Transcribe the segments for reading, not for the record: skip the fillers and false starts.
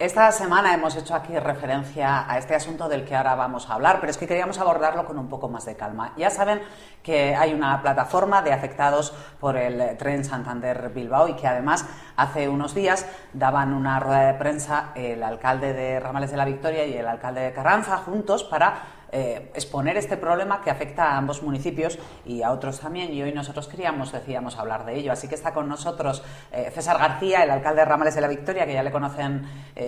Esta semana hemos hecho aquí referencia a este asunto del que ahora vamos a hablar, pero es que queríamos abordarlo con un poco más de calma. Ya saben que hay una plataforma de afectados por el tren Santander-Bilbao y que además hace unos días daban una rueda de prensa el alcalde de Ramales de la Victoria y el alcalde de Carranza juntos para exponer este problema que afecta a ambos municipios y a otros también, y hoy nosotros decíamos hablar de ello. Así que está con nosotros César García, el alcalde de Ramales de la Victoria, que ya le conocen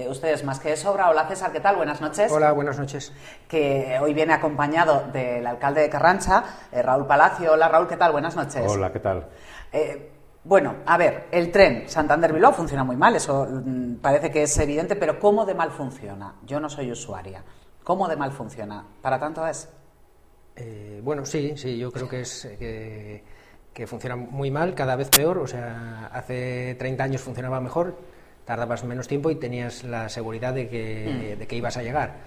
ustedes más que de sobra. Hola César, ¿qué tal? Buenas noches. Hola, buenas noches. Que hoy viene acompañado del alcalde de Carranza, Raúl Palacio. Hola Raúl, ¿qué tal? Buenas noches. Hola, ¿qué tal? Bueno, a ver, el tren Santander-Bilbao funciona muy mal, eso parece que es evidente, pero ¿cómo de mal funciona? Yo no soy usuaria. ¿Cómo de mal funciona? ¿Para tanto es? Bueno, sí, yo creo que es que funciona muy mal, cada vez peor. O sea, hace 30 años funcionaba mejor, tardabas menos tiempo y tenías la seguridad de que ibas a llegar.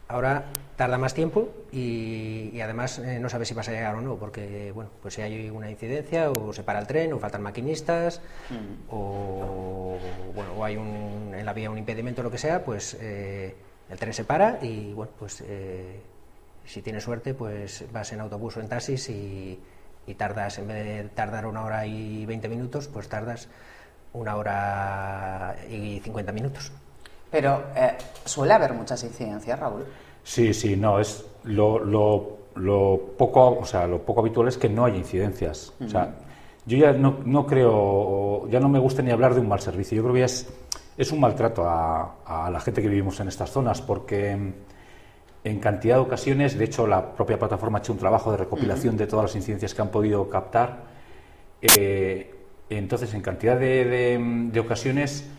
Ahora tarda más tiempo y además no sabes si vas a llegar o no, porque bueno, pues si hay una incidencia o se para el tren o faltan maquinistas o hay en la vía un impedimento o lo que sea, pues el tren se para y bueno, pues si tienes suerte pues vas en autobús o en taxis y tardas, en vez de tardar 1 hora y 20 minutos, pues tardas 1 hora y 50 minutos. Pero suele haber muchas incidencias, Raúl. Sí, no, es lo poco habitual es que no haya incidencias. O sea, yo ya no creo, ya no me gusta ni hablar de un mal servicio. Yo creo que es un maltrato a la gente que vivimos en estas zonas, porque en cantidad de ocasiones, de hecho la propia plataforma ha hecho un trabajo de recopilación de todas las incidencias que han podido captar. Entonces, en cantidad de ocasiones,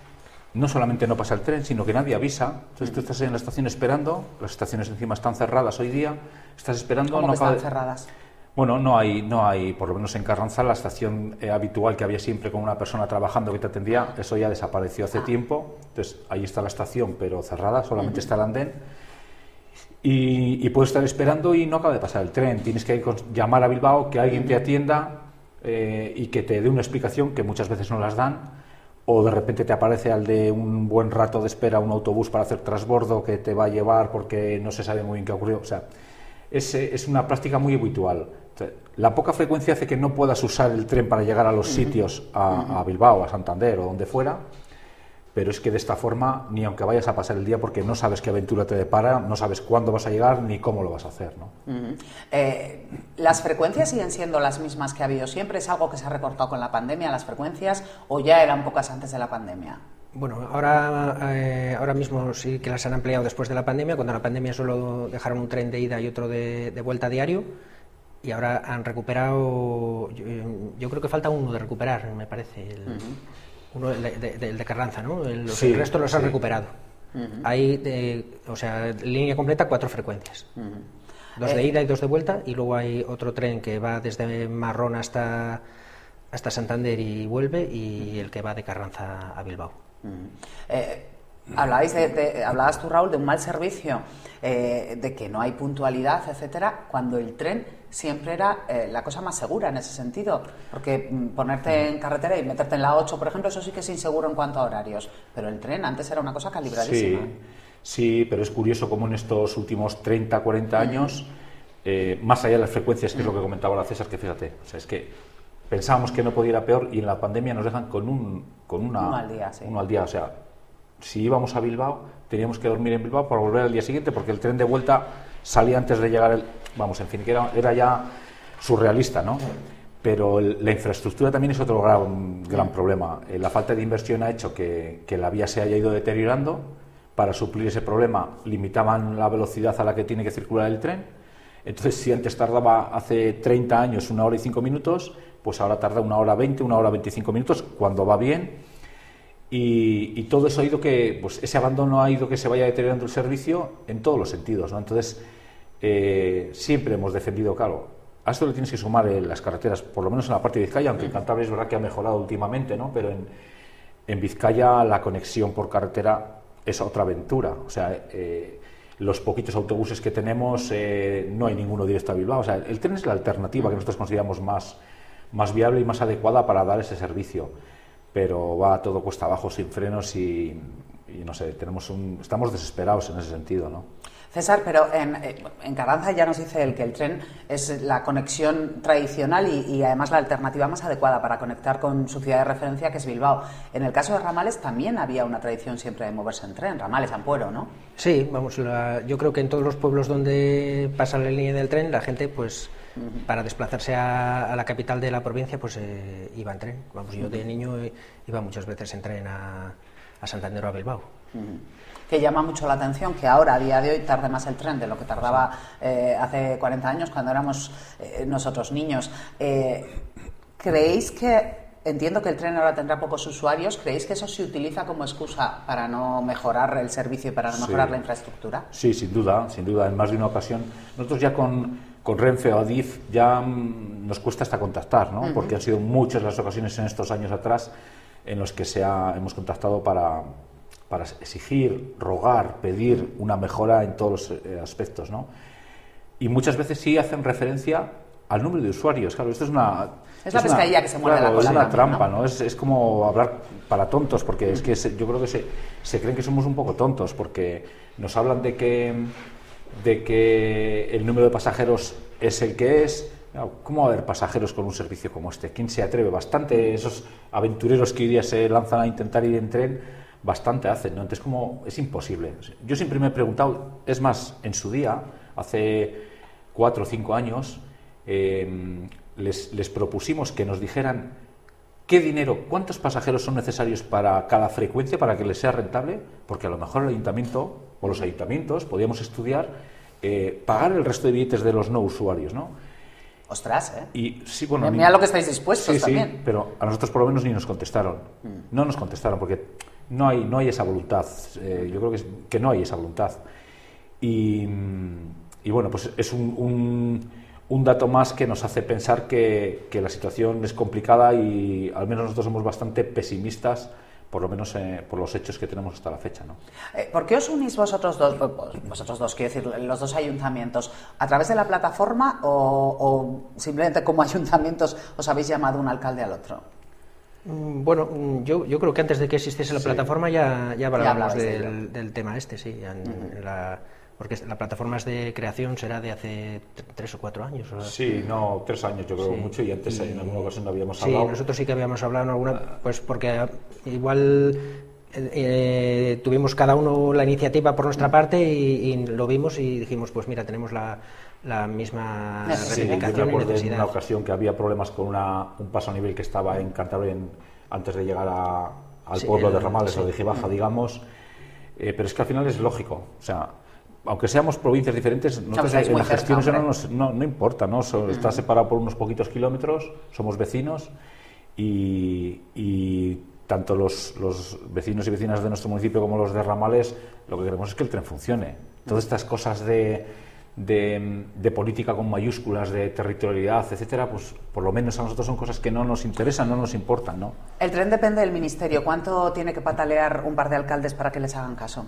no solamente no pasa el tren, sino que nadie avisa. Entonces tú estás en la estación esperando, las estaciones encima están cerradas hoy día, estás esperando... ¿Cómo que están cerradas? Bueno, no hay, por lo menos en Carranza, la estación habitual que había siempre con una persona trabajando que te atendía, eso ya desapareció hace tiempo. Entonces ahí está la estación, pero cerrada, solamente está el andén. Y puedes estar esperando y no acaba de pasar el tren. Tienes que llamar a Bilbao, que alguien te atienda y que te dé una explicación, que muchas veces no las dan. O de repente te aparece al de un buen rato de espera un autobús para hacer transbordo que te va a llevar porque no se sabe muy bien qué ha ocurrido. O sea, es una práctica muy habitual. La poca frecuencia hace que no puedas usar el tren para llegar a los sitios, a Bilbao, a Santander o donde fuera, pero es que de esta forma, ni aunque vayas a pasar el día, porque no sabes qué aventura te depara, no sabes cuándo vas a llegar ni cómo lo vas a hacer, ¿no? ¿Las frecuencias siguen siendo las mismas que ha habido siempre? ¿Es algo que se ha recortado con la pandemia, las frecuencias, o ya eran pocas antes de la pandemia? Bueno, ahora mismo sí que las han ampliado después de la pandemia. Cuando la pandemia solo dejaron un tren de ida y otro de vuelta diario, y ahora han recuperado, yo creo que falta uno de recuperar, me parece, uno el de Carranza, ¿no? El resto los han recuperado. Hay, o sea, línea completa 4 frecuencias. 2 de ida y 2 de vuelta, y luego hay otro tren que va desde Marrón hasta Santander y vuelve, y el que va de Carranza a Bilbao. Hablabas tú, Raúl, de un mal servicio, de que no hay puntualidad, etcétera, cuando el tren siempre era la cosa más segura en ese sentido, porque ponerte en carretera y meterte en la 8, por ejemplo, eso sí que es inseguro en cuanto a horarios, pero el tren antes era una cosa calibradísima. Sí, pero es curioso cómo en estos últimos 30, 40 años, más allá de las frecuencias, que es lo que comentaba la César, que fíjate, o sea, es que pensábamos que no podía ir a peor y en la pandemia nos dejan con uno al día, sí. Uno al día, o sea, si íbamos a Bilbao, teníamos que dormir en Bilbao para volver al día siguiente, porque el tren de vuelta salía antes de llegar vamos, en fin, que era ya surrealista, ¿no? Pero la infraestructura también es otro gran problema. La falta de inversión ha hecho que la vía se haya ido deteriorando. Para suplir ese problema, limitaban la velocidad a la que tiene que circular el tren. Entonces, si antes tardaba hace 30 años 1 hora y 5 minutos, pues ahora tarda 1 hora 20, 1 hora 25 minutos, cuando va bien. Y todo eso ha ido que, pues ese abandono ha ido que se vaya deteriorando el servicio en todos los sentidos, ¿no? Entonces, siempre hemos defendido, claro, a esto le tienes que sumar las carreteras, por lo menos en la parte de Vizcaya, aunque en Cantabria es verdad que ha mejorado últimamente, ¿no? Pero en Vizcaya la conexión por carretera es otra aventura. O sea, los poquitos autobuses que tenemos, no hay ninguno directo a Bilbao. O sea, el tren es la alternativa que nosotros consideramos más viable y más adecuada para dar ese servicio. Pero va todo cuesta abajo, sin frenos y y no sé, estamos desesperados en ese sentido, ¿no? César, pero en Carranza ya nos dice él que el tren es la conexión tradicional y además la alternativa más adecuada para conectar con su ciudad de referencia, que es Bilbao. En el caso de Ramales también había una tradición siempre de moverse en tren, Ramales, Ampuero, ¿no? Sí, vamos, yo creo que en todos los pueblos donde pasa la línea del tren, la gente, pues, para desplazarse a la capital de la provincia, pues iba en tren. Vamos, yo de niño iba muchas veces en tren a Santander o a Bilbao. Que llama mucho la atención que ahora, a día de hoy, tarde más el tren de lo que tardaba hace 40 años, cuando éramos nosotros niños. ¿Creéis que, entiendo que el tren ahora tendrá pocos usuarios, ¿creéis que eso se utiliza como excusa para no mejorar el servicio y para no mejorar la infraestructura? Sí, sin duda, en más de una ocasión. Nosotros ya con Renfe o Adif ya nos cuesta hasta contactar, ¿no? Porque han sido muchas las ocasiones en estos años atrás en los que hemos contactado para exigir, rogar, pedir una mejora en todos los aspectos, ¿no? Y muchas veces sí hacen referencia al número de usuarios. Claro, esto es una... Es la pescadilla que se muerde la cola. Es una también, trampa, ¿no? Es como hablar para tontos, porque es que yo creo que se creen que somos un poco tontos, porque nos hablan de que el número de pasajeros es el que es. ¿Cómo va a haber pasajeros con un servicio como este? ¿Quién se atreve? Bastante esos aventureros que hoy día se lanzan a intentar ir en tren, bastante hacen, ¿no? Entonces, es imposible. Yo siempre me he preguntado, es más, en su día, hace 4 o 5 años, les propusimos que nos dijeran qué dinero, cuántos pasajeros son necesarios para cada frecuencia para que les sea rentable, porque a lo mejor el ayuntamiento o los ayuntamientos podíamos estudiar pagar el resto de billetes de los no usuarios, ¿no? Ostras, ¿eh? Y, sí, bueno, mira lo que estáis dispuestos también. Sí, pero a nosotros por lo menos ni nos contestaron. No nos contestaron porque no hay esa voluntad. Yo creo que no hay esa voluntad. Y bueno, pues es un dato más que nos hace pensar que la situación es complicada y al menos nosotros somos bastante pesimistas, por lo menos por los hechos que tenemos hasta la fecha, ¿no? ¿Por qué os unís vosotros dos, quiero decir, los dos ayuntamientos? ¿A través de la plataforma o simplemente como ayuntamientos os habéis llamado un alcalde al otro? Bueno, yo creo que antes de que existiese la plataforma ya hablábamos del tema sí, porque la plataforma es de creación, será de hace 3 o 4 años. Sí, no, 3 años yo creo mucho, y antes en alguna ocasión habíamos hablado. Sí, nosotros sí que habíamos hablado en alguna, pues porque igual tuvimos cada uno la iniciativa por nuestra parte y lo vimos y dijimos, pues mira, tenemos la misma reivindicación y necesidad. En una ocasión que había problemas con un paso a nivel que estaba en Cantabria antes de llegar al pueblo de Ramales o de Gibaja, digamos, pero es que al final es lógico, o sea, aunque seamos provincias diferentes, nosotros en la gestión eso no importa, ¿no? Está separado por unos poquitos kilómetros, somos vecinos y tanto los vecinos y vecinas de nuestro municipio como los de Ramales, lo que queremos es que el tren funcione. Todas estas cosas de política con mayúsculas, de territorialidad, etcétera, pues por lo menos a nosotros son cosas que no nos interesan, no nos importan, ¿no? El tren depende del ministerio. ¿Cuánto tiene que patalear un par de alcaldes para que les hagan caso?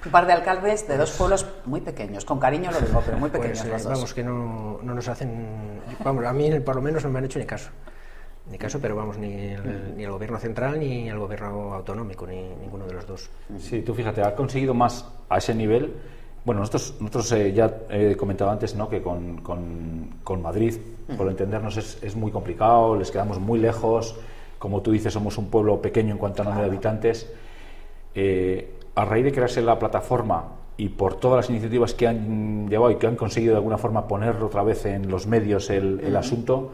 Un par de alcaldes de dos pueblos muy pequeños, con cariño lo digo, pero muy pequeños los dos. Vamos, que no nos hacen... Vamos, a mí por lo menos no me han hecho ni caso, pero vamos, ni el gobierno central ni el gobierno autonómico, ni ninguno de los dos. Sí, tú fíjate, ha conseguido más a ese nivel. Bueno, nosotros ya he comentado antes, ¿no?, que con Madrid, por entendernos, es muy complicado, les quedamos muy lejos. Como tú dices, somos un pueblo pequeño en cuanto a número de habitantes. A raíz de crearse la plataforma y por todas las iniciativas que han llevado y que han conseguido de alguna forma poner otra vez en los medios el asunto,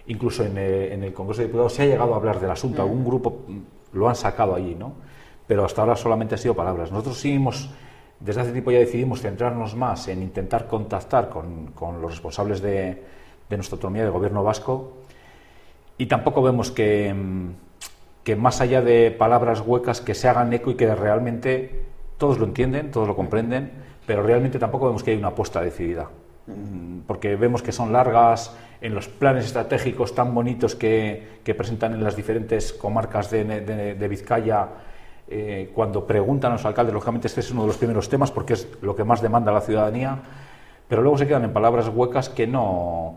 incluso en el Congreso de Diputados se ha llegado a hablar del asunto, algún grupo lo han sacado allí, ¿no? Pero hasta ahora solamente han sido palabras. Nosotros sí desde hace tiempo ya decidimos centrarnos más en intentar contactar con los responsables de nuestra autonomía, del gobierno vasco, y tampoco vemos que más allá de palabras huecas que se hagan eco y que realmente todos lo entienden, todos lo comprenden, pero realmente tampoco vemos que hay una apuesta decidida, porque vemos que son largas en los planes estratégicos tan bonitos que presentan en las diferentes comarcas de Vizcaya. Cuando preguntan a los alcaldes, lógicamente este es uno de los primeros temas porque es lo que más demanda la ciudadanía, pero luego se quedan en palabras huecas que no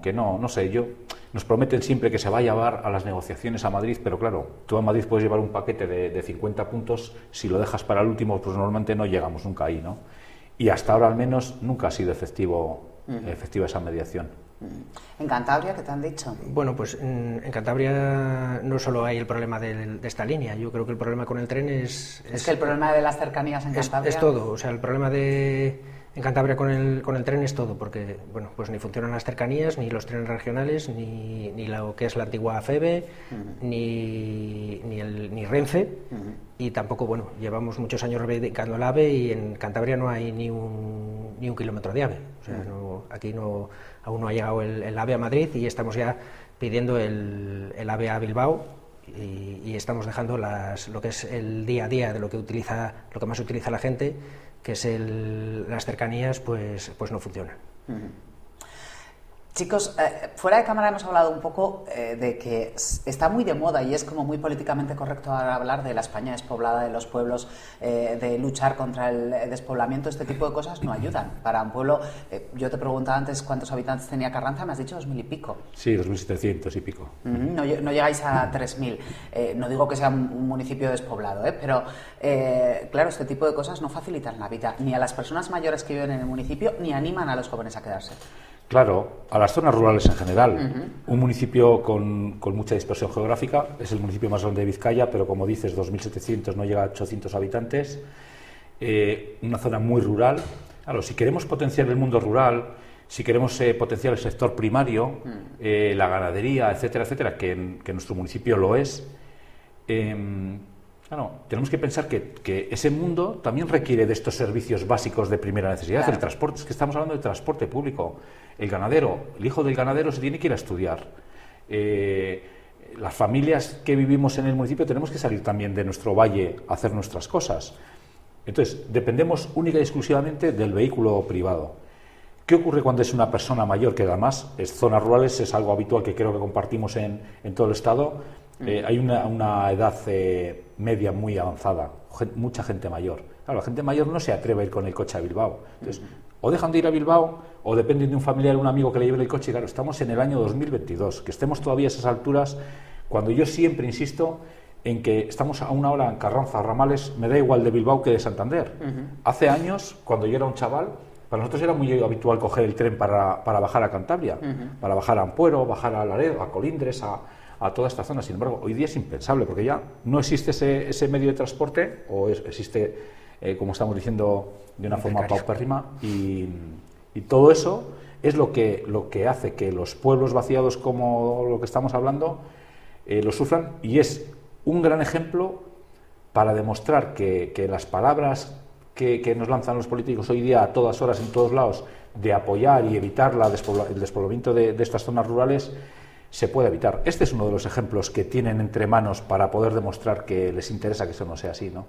sé, yo nos prometen siempre que se va a llevar a las negociaciones a Madrid, pero claro, tú a Madrid puedes llevar un paquete de 50 puntos, si lo dejas para el último, pues normalmente no llegamos nunca ahí, ¿no? Y hasta ahora al menos nunca ha sido efectiva esa mediación. ¿En Cantabria qué te han dicho? Bueno, pues en Cantabria no solo hay el problema de esta línea, yo creo que el problema con el tren es que el problema de las cercanías en Cantabria... Es todo, o sea, el problema en Cantabria con el tren es todo, porque bueno, pues ni funcionan las cercanías, ni los trenes regionales, ni lo que es la antigua FEBE, ni Renfe, y tampoco, bueno, llevamos muchos años reivindicando el AVE y en Cantabria no hay ni un kilómetro de AVE, o sea, aquí aún no ha llegado el AVE a Madrid y estamos ya pidiendo el AVE a Bilbao y estamos dejando lo que es el día a día de lo que más utiliza la gente, que es las cercanías, pues no funcionan. Chicos, fuera de cámara hemos hablado un poco de que está muy de moda y es como muy políticamente correcto ahora hablar de la España despoblada, de los pueblos, de luchar contra el despoblamiento. Este tipo de cosas no ayudan. Para un pueblo, yo te preguntaba antes cuántos habitantes tenía Carranza, me has dicho 2.000 y pico. Sí, 2.700 y pico. No llegáis a 3.000. No digo que sea un municipio despoblado, pero claro, este tipo de cosas no facilitan la vida ni a las personas mayores que viven en el municipio ni animan a los jóvenes a quedarse. Claro, a las zonas rurales en general. Un municipio con mucha dispersión geográfica, es el municipio más grande de Vizcaya, pero como dices, 2.700, no llega a 800 habitantes. Una zona muy rural. Claro, si queremos potenciar el mundo rural, si queremos potenciar el sector primario, la ganadería, etcétera, etcétera, que en nuestro municipio lo es, claro, tenemos que pensar que ese mundo también requiere de estos servicios básicos de primera necesidad, claro. El transporte, es que estamos hablando de transporte público. El ganadero, el hijo del ganadero se tiene que ir a estudiar. Las familias que vivimos en el municipio tenemos que salir también de nuestro valle a hacer nuestras cosas. Entonces, dependemos única y exclusivamente del vehículo privado. ¿Qué ocurre cuando es una persona mayor, que además es zonas rurales, es algo habitual que creo que compartimos en todo el Estado? Hay una edad media muy avanzada, mucha gente mayor. Claro, la gente mayor no se atreve a ir con el coche a Bilbao. Entonces, o dejan de ir a Bilbao o dependen de un familiar o un amigo que le lleve el coche. Claro, estamos en el año 2022, que estemos todavía a esas alturas, cuando yo siempre insisto en que estamos a una hora en Carranza, Ramales, me da igual de Bilbao que de Santander. Hace años, cuando yo era un chaval, para nosotros era muy habitual coger el tren para bajar a Cantabria, para bajar a Ampuero, bajar a Laredo, a Colindres, a toda esta zona. Sin embargo, hoy día es impensable, porque ya no existe ese medio de transporte, o existe, como estamos diciendo, de una forma paupérrima, y todo eso es lo que hace que los pueblos vaciados, como lo que estamos hablando, lo sufran, y es un gran ejemplo para demostrar que las palabras que nos lanzan los políticos hoy día a todas horas, en todos lados, de apoyar y evitar el despoblamiento de estas zonas rurales, se puede evitar. Este es uno de los ejemplos que tienen entre manos para poder demostrar que les interesa que eso no sea así, ¿no?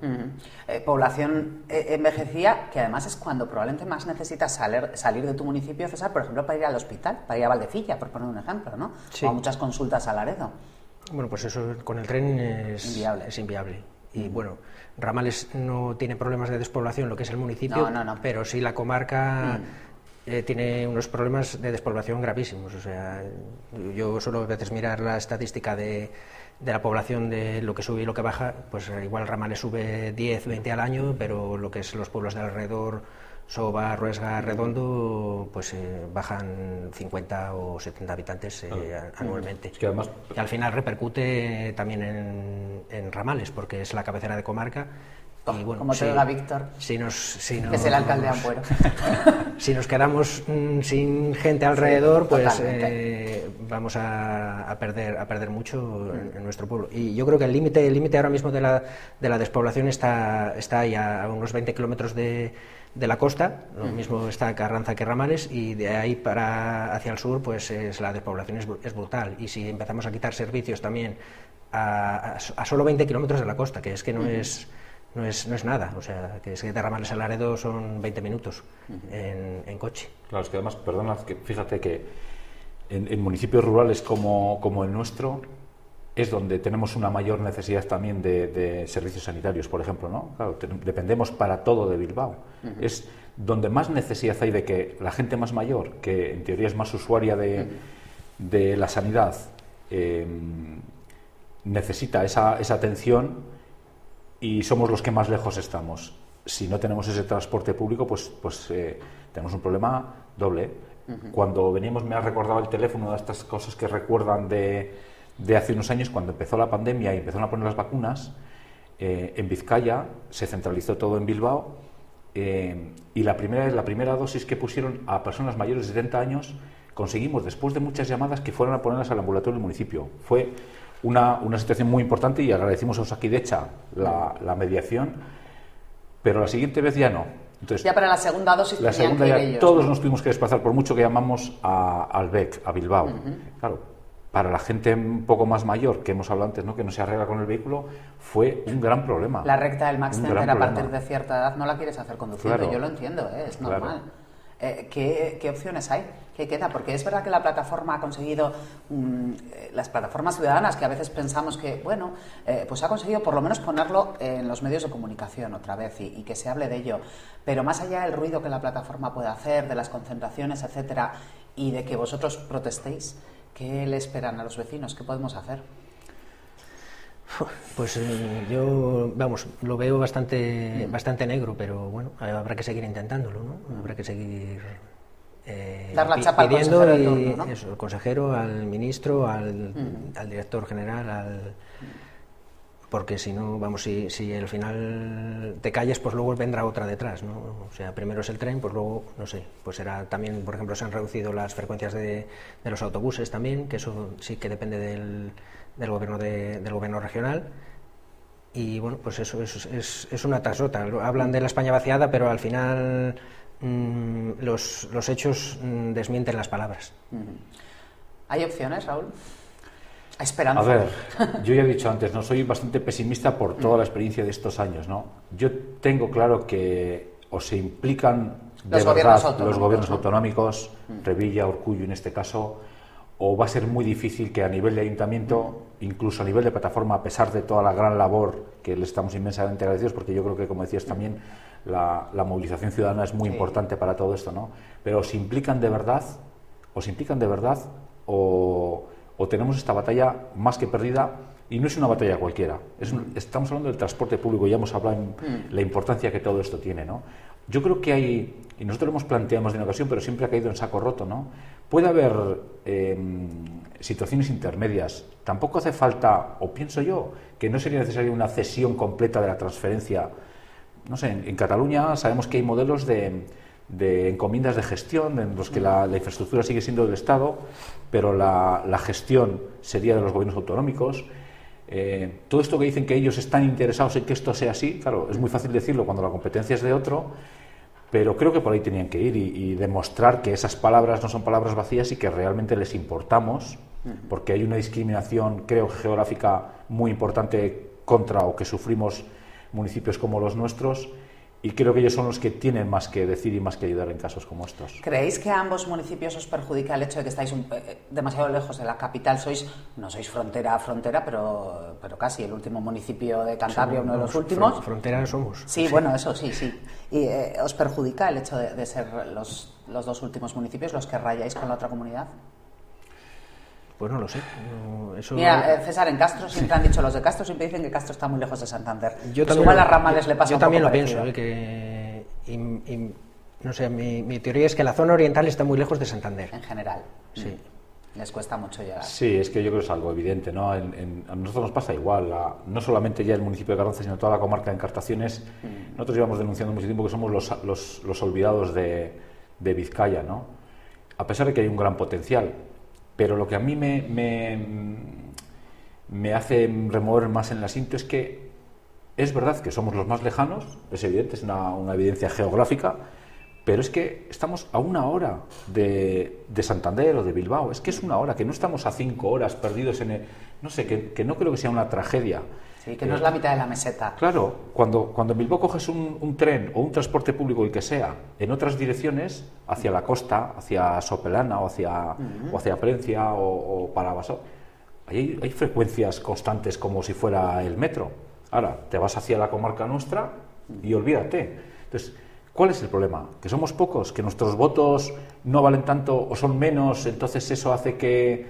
Población envejecida, que además es cuando probablemente más necesitas salir de tu municipio, César, por ejemplo, para ir al hospital, para ir a Valdecilla, por poner un ejemplo, ¿no? Sí. O a muchas consultas a Laredo. Bueno, pues eso con el tren es inviable. Y bueno, Ramales no tiene problemas de despoblación, lo que es el municipio, no. Pero sí la comarca tiene unos problemas de despoblación gravísimos. O sea, yo suelo a veces mirar la estadística de la población, de lo que sube y lo que baja, pues igual Ramales sube 10, 20 al año, pero lo que es los pueblos de alrededor, Soba, Ruesga, Redondo, pues bajan 50 o 70 habitantes anualmente. Es que además, y al final repercute también en Ramales, porque es la cabecera de comarca. Y bueno, como te diga Víctor, que es el alcalde de Ampuero. Si nos quedamos sin gente alrededor, pues vamos a perder mucho en nuestro pueblo. Y yo creo que el límite ahora mismo de la despoblación está ahí a unos 20 kilómetros de la costa, lo mismo está Carranza que Ramales, y de ahí hacia el sur pues la despoblación es brutal. Y si empezamos a quitar servicios también a solo 20 kilómetros de la costa, que es que no es nada, o sea, que es que de Ramales a Laredo son 20 minutos en coche. Claro, es que además, perdona, fíjate que en municipios rurales como el nuestro es donde tenemos una mayor necesidad también de servicios sanitarios, por ejemplo, ¿no? Claro, dependemos para todo de Bilbao. Es donde más necesidad hay de que la gente más mayor, que en teoría es más usuaria de de la sanidad necesita esa atención y somos los que más lejos estamos. Si no tenemos ese transporte público, pues tenemos un problema doble. Cuando venimos, me ha recordado el teléfono de estas cosas que recuerdan de hace unos años, cuando empezó la pandemia y empezaron a poner las vacunas. En Vizcaya se centralizó todo en Bilbao y la primera dosis que pusieron a personas mayores de 70 años conseguimos, después de muchas llamadas, que fueran a ponerlas al ambulatorio del municipio. Fue una situación muy importante y agradecimos a Osakidecha la mediación, pero la siguiente vez ya no. Entonces, ya para la segunda dosis la segunda ya ellos, todos nos tuvimos que desplazar, por mucho que llamamos al BEC, a Bilbao. Claro, para la gente un poco más mayor, que hemos hablado antes, ¿no?, que no se arregla con el vehículo, fue un gran problema. La recta del Max Center a partir de cierta edad no la quieres hacer conduciendo, claro. Yo lo entiendo, es normal. Claro. ¿Qué opciones hay? ¿Qué queda? Porque es verdad que la plataforma ha conseguido, las plataformas ciudadanas, que a veces pensamos que, bueno, pues ha conseguido por lo menos ponerlo en los medios de comunicación otra vez y que se hable de ello. Pero más allá del ruido que la plataforma puede hacer, de las concentraciones, etcétera, y de que vosotros protestéis, ¿qué le esperan a los vecinos? ¿Qué podemos hacer? Pues yo, lo veo bastante negro, pero bueno, habrá que seguir intentándolo, ¿no? Habrá que seguir dar la chapa pidiendo al consejero de turno, ¿no? Eso, al consejero, al ministro, al director general, porque si no, si al final te calles, pues luego vendrá otra detrás, ¿no? O sea, primero es el tren, pues luego, no sé, pues será también, por ejemplo, se han reducido las frecuencias de los autobuses también, que eso sí que depende del gobierno regional. Y bueno, pues eso es una tras otra. Hablan de la España vaciada, pero al final los hechos desmienten las palabras. ¿Hay opciones, Raúl? Esperanza. A ver, yo ya he dicho antes, no soy bastante pesimista por toda la experiencia de estos años, ¿no? Yo tengo claro que o se implican de verdad los gobiernos autonómicos, Revilla, Urkullu en este caso, o va a ser muy difícil que a nivel de ayuntamiento, incluso a nivel de plataforma, a pesar de toda la gran labor que le estamos inmensamente agradecidos, porque yo creo que, como decías también, la movilización ciudadana es muy importante para todo esto, ¿no? Pero se implican de verdad, o tenemos esta batalla más que perdida, y no es una batalla cualquiera. Estamos hablando del transporte público, ya hemos hablado de la importancia que todo esto tiene, ¿no? Yo creo que hay, y nosotros lo hemos planteado más de una ocasión, pero siempre ha caído en saco roto, ¿no? Puede haber situaciones intermedias. Tampoco hace falta, o pienso yo, que no sería necesaria una cesión completa de la transferencia. No sé, en Cataluña sabemos que hay modelos de encomiendas de gestión en los que la infraestructura sigue siendo del Estado, pero la gestión sería de los gobiernos autonómicos. Todo esto que dicen que ellos están interesados en que esto sea así, claro, es muy fácil decirlo cuando la competencia es de otro, pero creo que por ahí tenían que ir y demostrar que esas palabras no son palabras vacías y que realmente les importamos, porque hay una discriminación, creo, geográfica muy importante contra o que sufrimos municipios como los nuestros, y creo que ellos son los que tienen más que decir y más que ayudar en casos como estos. ¿Creéis que a ambos municipios os perjudica el hecho de que estáis demasiado lejos de la capital? No sois frontera, pero casi el último municipio de Cantabria, uno de los últimos. Frontera somos. Sí, bueno, eso sí. ¿Y os perjudica el hecho de ser los dos últimos municipios los que rayáis con la otra comunidad? Pues no lo sé. Mira, César, en Castro siempre han dicho, los de Castro siempre dicen que Castro está muy lejos de Santander. Igual a Ramales le pasa un poco parecido. Yo también lo pienso, no sé, mi teoría es que la zona oriental está muy lejos de Santander. En general. Sí. Les cuesta mucho llegar. Sí, es que yo creo que es algo evidente, ¿no? A nosotros nos pasa igual, no solamente ya el municipio de Carranza, sino toda la comarca de Encartaciones. Nosotros llevamos denunciando mucho tiempo que somos los olvidados de Vizcaya, ¿no? A pesar de que hay un gran potencial. Pero lo que a mí me hace remover más en el asiento es que es verdad que somos los más lejanos, es evidente, es una evidencia geográfica, pero es que estamos a una hora de Santander o de Bilbao, es que es una hora, que no estamos a 5 horas perdidos en no sé, que no creo que sea una tragedia. Sí, que no es la mitad de la meseta. Claro, cuando en Bilbao coges un tren o un transporte público, el que sea, en otras direcciones, hacia la costa, hacia Sopelana o hacia Palencia o para Basso, hay frecuencias constantes como si fuera el metro. Ahora, te vas hacia la comarca nuestra y olvídate. Entonces, ¿Cuál es el problema? ¿Que somos pocos? ¿Que nuestros votos no valen tanto o son menos? Entonces eso hace que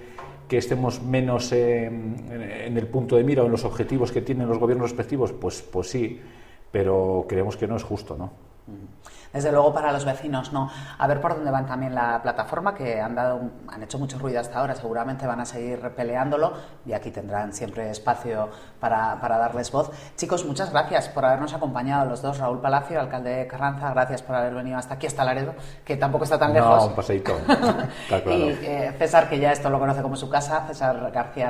estemos menos en el punto de mira o en los objetivos que tienen los gobiernos respectivos. Pues sí, pero creemos que no es justo, ¿no? Desde luego para los vecinos no. A ver por dónde van también la plataforma, que han hecho mucho ruido hasta ahora, seguramente van a seguir peleándolo y aquí tendrán siempre espacio para darles voz. Chicos, muchas gracias por habernos acompañado los dos. Raúl Palacio, alcalde de Carranza, gracias por haber venido hasta aquí, hasta Laredo, que tampoco está tan lejos. No, un paseíto. Está claro. Y César, que ya esto lo conoce como su casa, César García,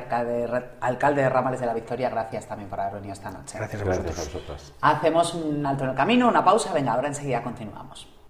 alcalde de Ramales de la Victoria, gracias también por haber venido esta noche. Gracias a Gracias vosotros. a vosotras. Hacemos un alto en el camino, una pausa, venga, ahora enseguida continuamos.